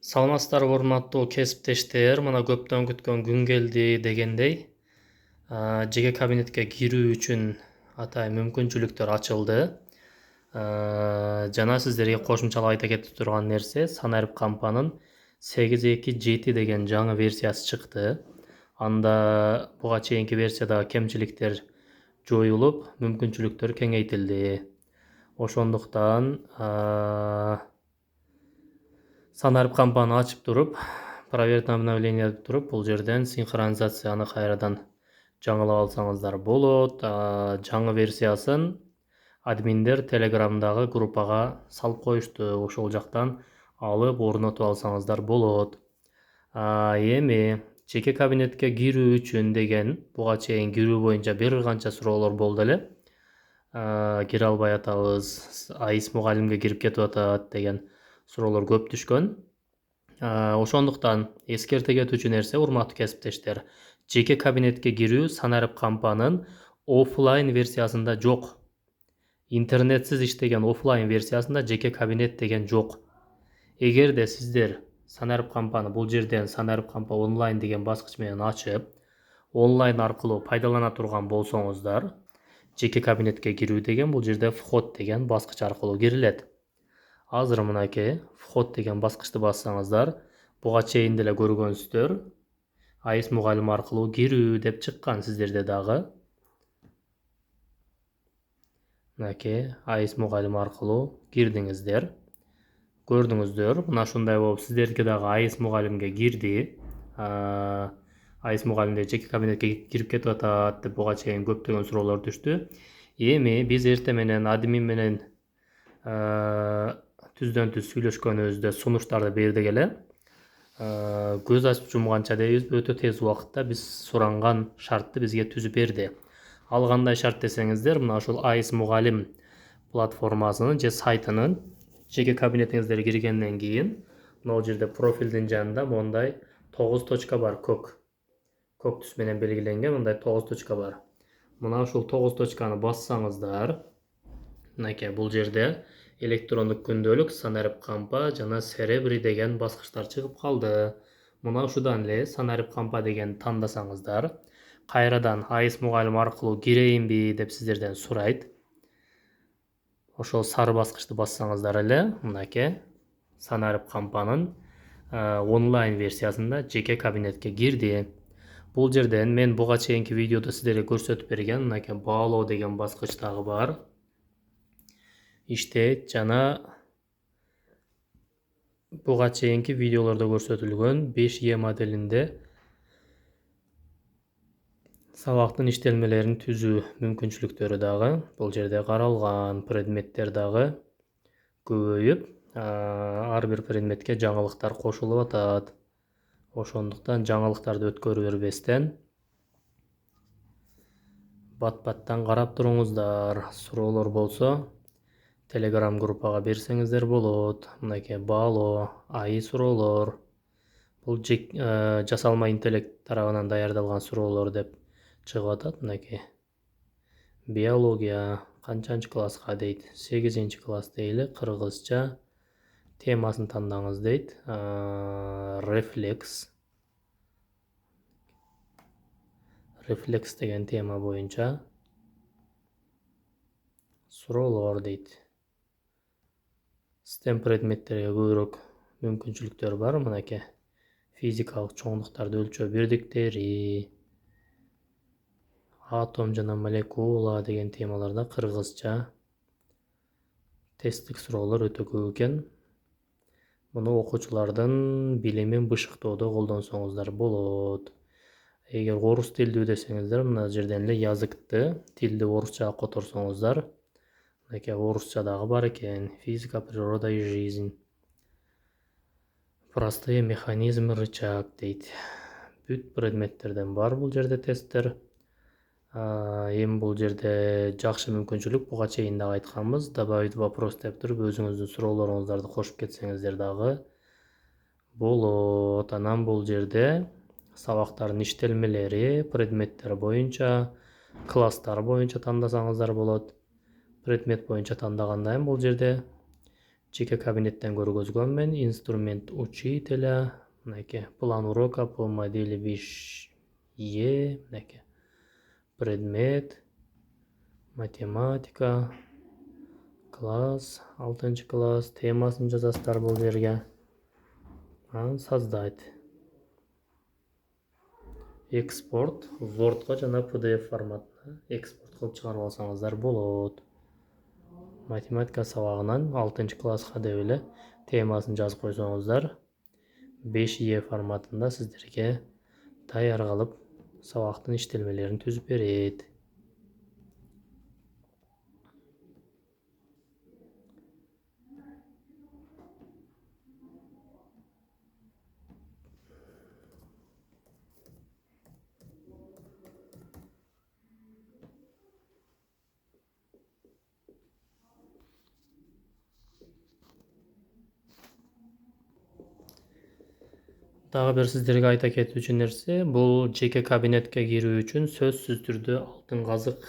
Саламатсыздарбы урматтуу кесиптештер, мына көптөн күткөн күн келди дегендей, жеке кабинетке кирүү үчүн атайын мүмкүнчүлүктөр ачылды. Жана сиздерге кошумчалап айта кетип турган нерсе, Санарип кампанын 8.2.7 деген жаңы версиясы чыкты. Анда буга чейинки версиядагы кемчиликтер жоюлуп, мүмкүнчүлүктөр кеңейтилди. Ошондуктан Санарип кампаны ачып туруп, проверить обновление деп туруп, бул жерден синхронизацияны кайрадан жаңылап алсаңыздар болот. Жаңы версиясын админдер Телеграмдагы группага салып коюшту. Ошол жактан алып орнотуп алсаңыздар болот. Эми жеке кабинетке кирүү үчүн деген буга чейин кирүү боюнча бир канча суроолор болду эле. Кире албай атабыз, Айыс мугалимге кирип кетип атат деген суроолор көп түшкөн. Ошондуктан эскерте кетүүчү нерсе, урматтуу кесиптештер, жеке кабинетке кирүү Санарип кампанын оффлайн версиясында жок. Интернетсиз иштеген оффлайн версиясында жеке кабинет деген жок. Эгерде сиздер Санарип кампаны бул жерден Санарип кампа онлайн деген баскыч менен ачып, онлайн аркылуу пайдалана турган болсоңуздар, жеке кабинетке кирүү деген бул жерде вход деген баскыч аркылуу кирилет. Азыр мынакей вход деген баскычты бассаңыздар, буга чейин деле көргөнсүздөр, Айыс мугалим аркылуу кирүү деп чыккан сиздерде дагы. Мынакей Айыс мугалим аркылуу кирдиңиздер. Көрдүңүздөр, мына ушундай болуп сиздердики дагы Айыс мугалимге кирди. Айыс мугалимде жеке кабинетке кирип кетип атат деп буга чейин көптөгөн суроолор түштү. Эми биз эртең менен админ менен түздөн түз сүйлөшкөнүбүздө сунуштарды бердик эле. Көз ачып жумганча дейбиз, өтө тез убакытта биз суранган шартты бизге түзүп берди. Ал кандай шарт десеңиздер, мына ушул Айыс мугалим платформасынын же сайтынын жеке кабинетиңиздер киргенден кийин, могу жерде профилдин жанында мондай 9 точка бар, көк түс менен белгиленген мындай 9 точка бар. Мына ушул 9 точканы бассаңыздар, мынакей бул жерде электрондук күндөлүк, Санарип кампа жана Серебри деген баскычтар чыгып калды. Мына ушудан эле Санарип кампа деген тандасаңыздар, кайрадан Айыс мугалим аркылуу кирейинби деп сиздерден сурайт. Ошол сары баскычты бассаңыздар эле, мынакей Санарип кампанын онлайн версиясында жеке кабинетке кирди. Бул жерден мен буга чейинки видеодо сиздерге көрсөтүп берген мынакей баалоо деген баскыч дагы бар. Иштейт жана буга чейинки видеолордо көрсөтүлгөн 5E моделинде сабактын иштелмелерин түзүү мүмкүнчүлүктөрү дагы бул жерде каралган. Предметтер дагы көбөйүп, ар бир предметке жаңылыктар кошулуп атат. Ошондуктан жаңылыктарды өткөрүп бербестен бат-баттан карап туруңуздар. Суроолор болсо Telegram группага берсеңиздер болот. Мынакей баалоо, айы суроолор. Бул жасалма интеллект тарабынан даярдалган суроолор деп чыгып атат. Мынакей биология канчанчы класска дейт? 8-класс дейли, кыргызча. Темасын тандаңыз дейт. Рефлекс деген тема боюнча суроолор дейт. STEM предметтерге көбүрөөк мүмкүнчүлүктөр бар. Мынакей физикалык чоңдуктарды өлчөө бирдиктери, атом жана молекула деген темаларда кыргызча тесттик суроолор өтө көп экен. Муну окуучулардын билимин бышыктоодо колдонсоңуздар болот. Эгер орус тилдүү десеңиздер, мына жерден эле языкты, тилди орусчага которсоңуздар, мынакей орусча дагы бар экен. Физика, природа и жизнь. Простые механизмы, рычаг дейт. Бүт предметтерден бар бул жерде тесттер. Эми бул жерде жакшы мүмкүнчүлүк, буга чейин дагы айтканбыз, добавить вопрос деп туруп өзүңүздүн суроолоруңуздарды кошуп кетсеңиздер дагы болот. Анан бул жерде сабактардын иштелмелери, предметтер боюнча, класстар боюнча тандасаңыздар болот. Предмет боюнча тандаганда бул жерде жеке кабинеттен көргөзгөнмүн. Инструмент учителя, мынакей, план урока по модели 5Е, мынакей, предмет, математика, класс, 6 класс, темасын жазасыздар бул жерге. Создать. Экспорт, Word'га жана PDF форматына экспорт кылып чыгарып алсаңыздар болот. Математика сабагынан 6 класска деп эле темасын жазып койсоңуздар 5Е форматында сиздерге даяр кылып сабактын иштелмелерин түзүп берет. Дагы бир сиздерге айта кетүүчү нерсе, бул жеке кабинетке кирүү үчүн сөзсүз түрдө алтын казык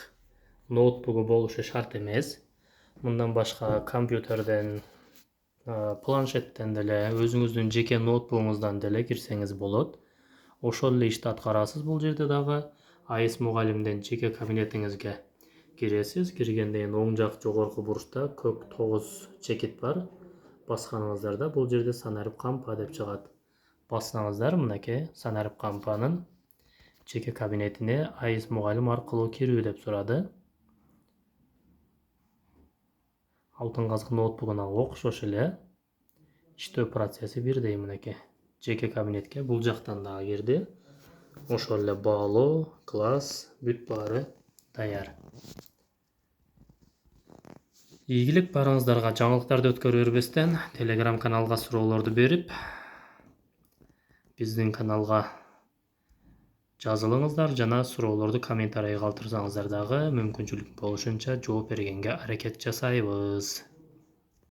ноутбугу болушу шарт эмес. Мындан башка компьютерден, планшеттен деле, өзүңүздүн жеке ноутбугуңуздан деле кирсеңиз болот. Ошол эле ишти аткарасыз бул жерде дагы. АИС мугалимден жеке кабинетиңизге киресиз. Киргенден кийин оң жак жогорку бурчта көк 9 чекит бар. Басканыңыздарда бул жерде санарип кампа деп чыгат. Бассаңыздар мынакей санарип кампанын жеке кабинетине АИС мугалим аркылуу кирүү деп сурады. Алтын казык ноутбугуна окшош эле иштөө процесси бирдей мынакей. Жеке кабинетке бул жактан дагы кирди. Ошол эле баалоо, класс, бүт баары даяр. Ийгилик барыңыздарга. Жаңылыктарды өткөрө бербестен Telegram каналга суроолорду берип, биздин каналга жазылыңыздар жана суроолорду комментарийге калтырсаңыздар дагы мүмкүнчүлүк болушунча жооп бергенге аракет жасайбыз.